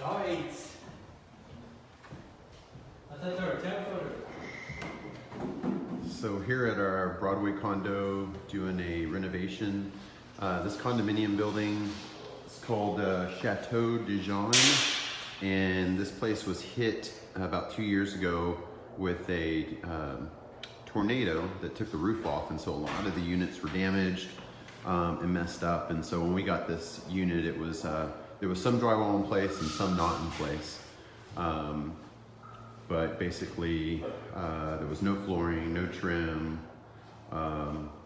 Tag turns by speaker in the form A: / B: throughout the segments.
A: Right. Another 10-footer.
B: So here at our Broadway condo, doing a renovation. This condominium building is called Chateau Dijon, and this place was hit about 2 years ago with a tornado that took the roof off, and so a lot of the units were damaged and messed up. And so when we got this unit, it was there was some drywall in place and some not in place. But basically, there was no flooring, no trim.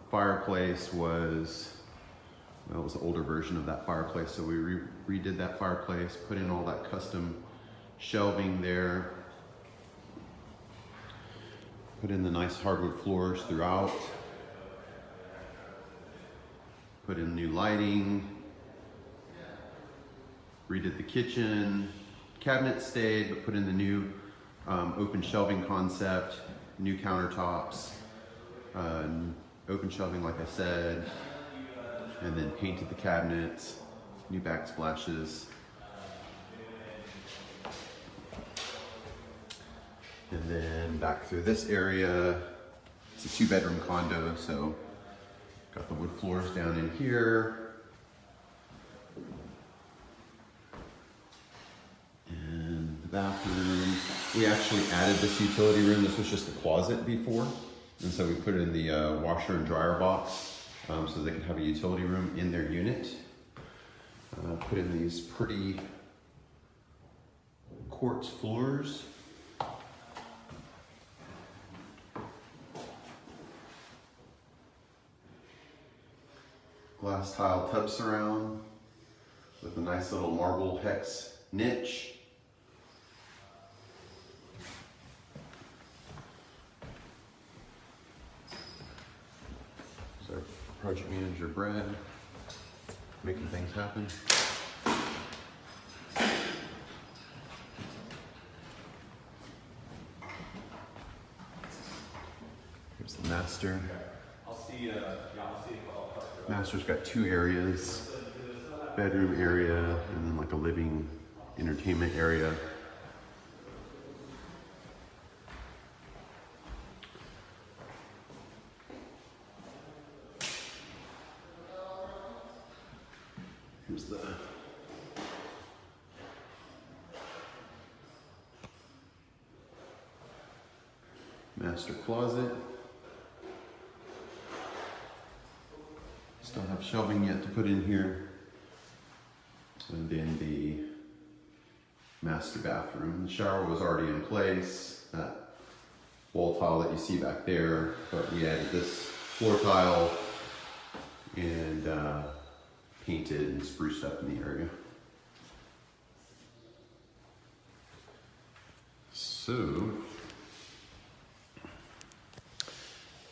B: Fireplace was, well, it was an older version of that fireplace, so we redid that fireplace, put in all that custom shelving there, put in the nice hardwood floors throughout, put in new lighting, redid the kitchen. Cabinets stayed, but put in the new open shelving concept, new countertops, open shelving like I said, and then painted the cabinets, new backsplashes. And then back through this area, it's a 2-bedroom condo, so got the wood floors down in here. Bathroom. We actually added this utility room. This was just a closet before, and so we put it in the washer and dryer box so they could have a utility room in their unit. Put in these pretty quartz floors. Glass tile tub surround with a nice little marble hex niche. Our project manager Brad, making things happen. Here's the master. Master's got 2 areas, bedroom area, and then like a living entertainment area. Here's the master closet. Still have shelving yet to put in here. And then the master bathroom. The shower was already in place. That wall tile that you see back there, but we added this floor tile and painted and spruced up in the area. So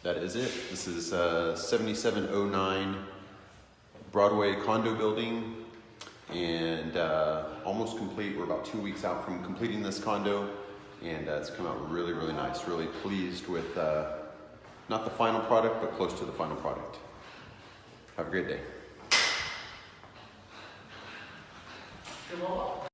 B: that is it. This is 7709 Broadway condo building, and almost complete. We're about 2 weeks out from completing this condo, and it's come out really, really nice. Really pleased with not the final product, but close to the final product. Have a great day.